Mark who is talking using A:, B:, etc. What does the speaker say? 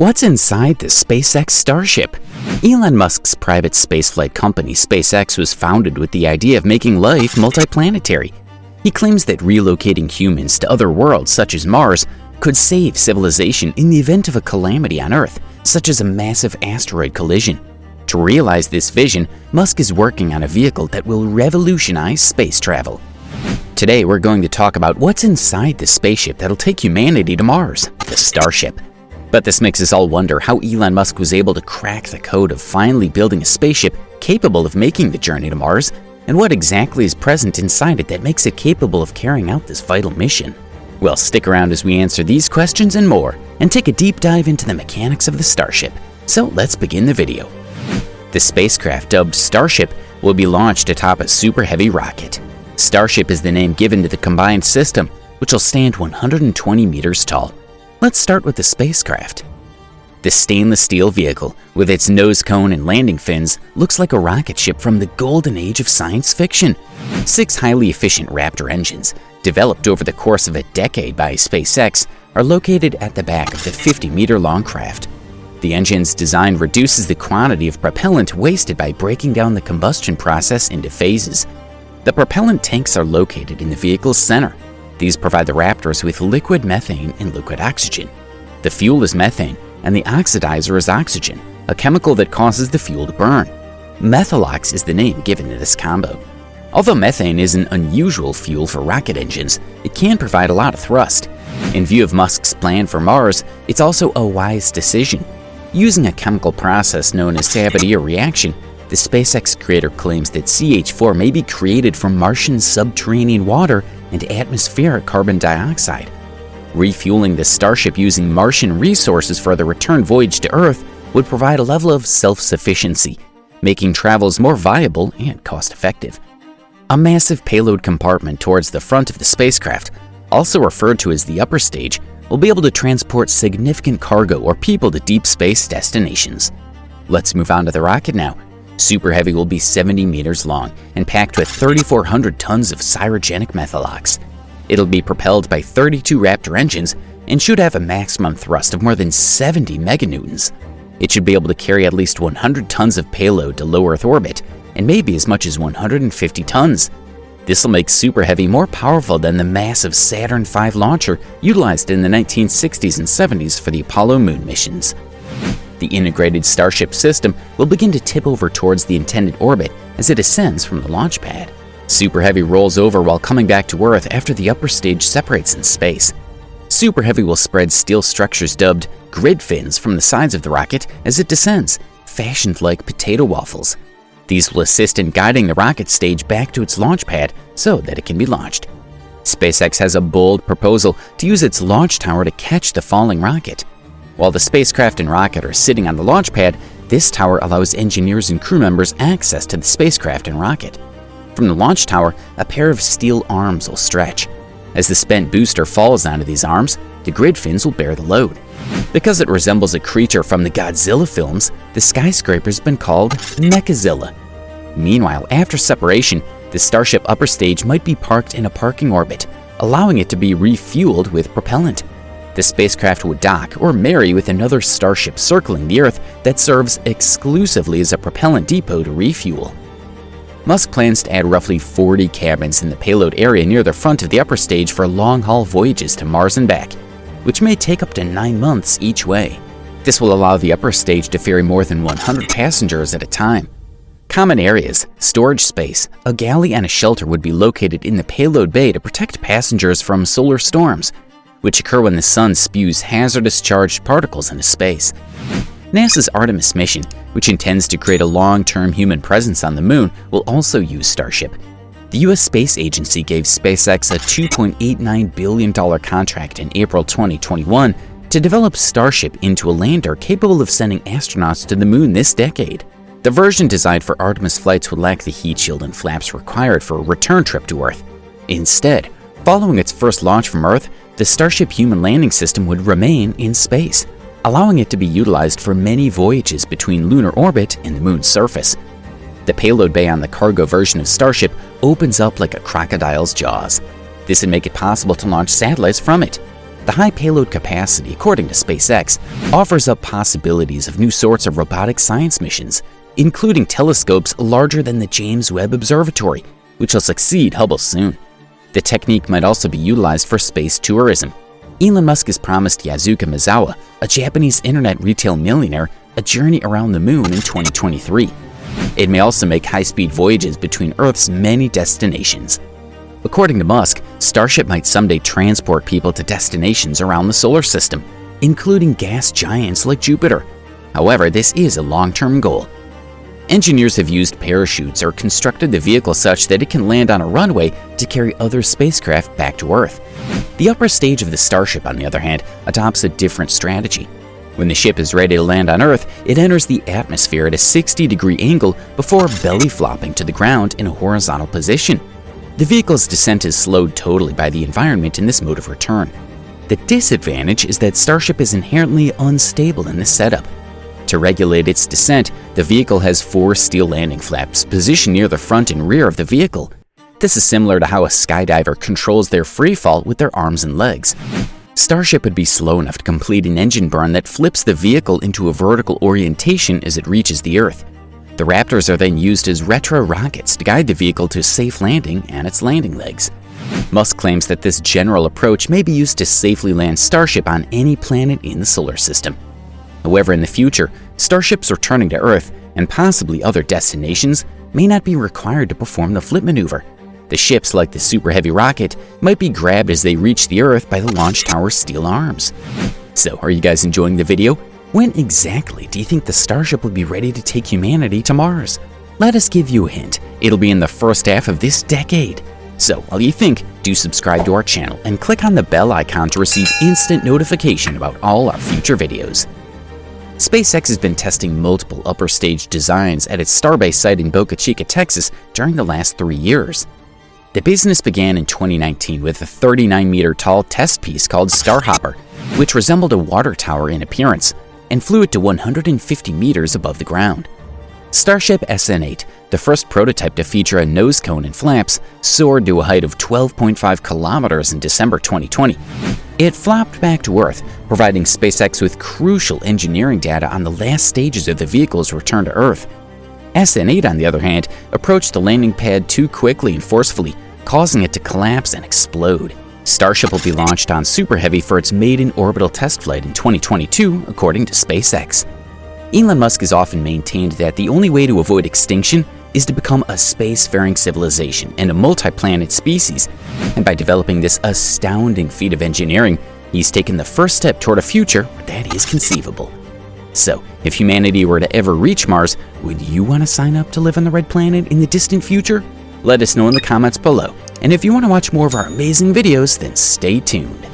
A: What's inside the SpaceX Starship? Elon Musk's private spaceflight company SpaceX was founded with the idea of making life multi-planetary. He claims that relocating humans to other worlds such as Mars could save civilization in the event of a calamity on Earth, such as a massive asteroid collision. To realize this vision, Musk is working on a vehicle that will revolutionize space travel. Today we're going to talk about what's inside the spaceship that'll take humanity to Mars, the Starship. But this makes us all wonder how Elon Musk was able to crack the code of finally building a spaceship capable of making the journey to Mars, and what exactly is present inside it that makes it capable of carrying out this vital mission. Well, stick around as we answer these questions and more, and take a deep dive into the mechanics of the Starship. So let's begin the video. The spacecraft, dubbed Starship, will be launched atop a super heavy rocket. Starship is the name given to the combined system, which will stand 120 meters tall. Let's start with the spacecraft. The stainless steel vehicle, with its nose cone and landing fins, looks like a rocket ship from the golden age of science fiction. 6 highly efficient Raptor engines, developed over the course of a decade by SpaceX, are located at the back of the 50-meter-long craft. The engine's design reduces the quantity of propellant wasted by breaking down the combustion process into phases. The propellant tanks are located in the vehicle's center. These provide the Raptors with liquid methane and liquid oxygen. The fuel is methane, and the oxidizer is oxygen, a chemical that causes the fuel to burn. Methalox is the name given to this combo. Although methane is an unusual fuel for rocket engines, it can provide a lot of thrust. In view of Musk's plan for Mars, it's also a wise decision. Using a chemical process known as Sabatier reaction, the SpaceX creator claims that CH4 may be created from Martian subterranean water and atmospheric carbon dioxide. Refueling the Starship using Martian resources for the return voyage to Earth would provide a level of self-sufficiency, making travels more viable and cost-effective. A massive payload compartment towards the front of the spacecraft, also referred to as the upper stage, will be able to transport significant cargo or people to deep space destinations. Let's move on to the rocket now. Super Heavy will be 70 meters long and packed with 3,400 tons of cryogenic methalox. It'll be propelled by 32 Raptor engines and should have a maximum thrust of more than 70 meganewtons. It should be able to carry at least 100 tons of payload to low Earth orbit, and maybe as much as 150 tons. This will make Super Heavy more powerful than the massive Saturn V launcher utilized in the 1960s and 70s for the Apollo moon missions. The integrated Starship system will begin to tip over towards the intended orbit as it ascends from the launch pad. Super Heavy rolls over while coming back to Earth after the upper stage separates in space. Super Heavy will spread steel structures dubbed grid fins from the sides of the rocket as it descends, fashioned like potato waffles. These will assist in guiding the rocket stage back to its launch pad so that it can be launched. SpaceX has a bold proposal to use its launch tower to catch the falling rocket. While the spacecraft and rocket are sitting on the launch pad, this tower allows engineers and crew members access to the spacecraft and rocket. From the launch tower, a pair of steel arms will stretch. As the spent booster falls onto these arms, the grid fins will bear the load. Because it resembles a creature from the Godzilla films, the skyscraper's been called Mechazilla. Meanwhile, after separation, the Starship upper stage might be parked in a parking orbit, allowing it to be refueled with propellant. The spacecraft would dock or marry with another Starship circling the Earth that serves exclusively as a propellant depot to refuel. Musk plans to add roughly 40 cabins in the payload area near the front of the upper stage for long-haul voyages to Mars and back, which may take up to 9 months each way. This will allow the upper stage to ferry more than 100 passengers at a time. Common areas, storage space, a galley and a shelter would be located in the payload bay to protect passengers from solar storms, which occur when the sun spews hazardous charged particles into space. NASA's Artemis mission, which intends to create a long-term human presence on the moon, will also use Starship. The U.S. Space Agency gave SpaceX a $2.89 billion contract in April 2021 to develop Starship into a lander capable of sending astronauts to the moon this decade. The version designed for Artemis flights would lack the heat shield and flaps required for a return trip to Earth. Instead, following its first launch from Earth, the Starship human landing system would remain in space, allowing it to be utilized for many voyages between lunar orbit and the moon's surface. The payload bay on the cargo version of Starship opens up like a crocodile's jaws. This would make it possible to launch satellites from it. The high payload capacity, according to SpaceX, offers up possibilities of new sorts of robotic science missions, including telescopes larger than the James Webb Observatory, which will succeed Hubble soon. The technique might also be utilized for space tourism. Elon Musk has promised Yazuka Misawa, a Japanese internet retail millionaire, a journey around the moon in 2023. It may also make high-speed voyages between Earth's many destinations. According to Musk, Starship might someday transport people to destinations around the solar system, including gas giants like Jupiter. However, this is a long-term goal. Engineers have used parachutes or constructed the vehicle such that it can land on a runway to carry other spacecraft back to Earth. The upper stage of the Starship, on the other hand, adopts a different strategy. When the ship is ready to land on Earth, it enters the atmosphere at a 60-degree angle before belly flopping to the ground in a horizontal position. The vehicle's descent is slowed totally by the environment in this mode of return. The disadvantage is that Starship is inherently unstable in this setup. To regulate its descent, the vehicle has 4 steel landing flaps positioned near the front and rear of the vehicle. This is similar to how a skydiver controls their free fall with their arms and legs. Starship would be slow enough to complete an engine burn that flips the vehicle into a vertical orientation as it reaches the Earth. The Raptors are then used as retro rockets to guide the vehicle to safe landing and its landing legs. Musk claims that this general approach may be used to safely land Starship on any planet in the solar system. However, in the future, Starships returning to Earth and possibly other destinations may not be required to perform the flip maneuver. The ships, like the Super Heavy rocket, might be grabbed as they reach the Earth by the launch tower's steel arms. So, are you guys enjoying the video? When exactly do you think the Starship will be ready to take humanity to Mars? Let us give you a hint. It'll be in the first half of this decade. So, while you think, do subscribe to our channel and click on the bell icon to receive instant notification about all our future videos. SpaceX has been testing multiple upper stage designs at its Starbase site in Boca Chica, Texas during the last 3 years. The business began in 2019 with a 39-meter tall test piece called Starhopper, which resembled a water tower in appearance, and flew it to 150 meters above the ground. Starship SN8, the first prototype to feature a nose cone and flaps, soared to a height of 12.5 kilometers in December 2020. It flopped back to Earth, providing SpaceX with crucial engineering data on the last stages of the vehicle's return to Earth. SN8, on the other hand, approached the landing pad too quickly and forcefully, causing it to collapse and explode. Starship will be launched on Super Heavy for its maiden orbital test flight in 2022, according to SpaceX. Elon Musk has often maintained that the only way to avoid extinction is to become a spacefaring civilization and a multi-planet species, and by developing this astounding feat of engineering, he's taken the first step toward a future where that is conceivable. So, if humanity were to ever reach Mars, would you want to sign up to live on the Red Planet in the distant future? Let us know in the comments below. And if you want to watch more of our amazing videos, then stay tuned.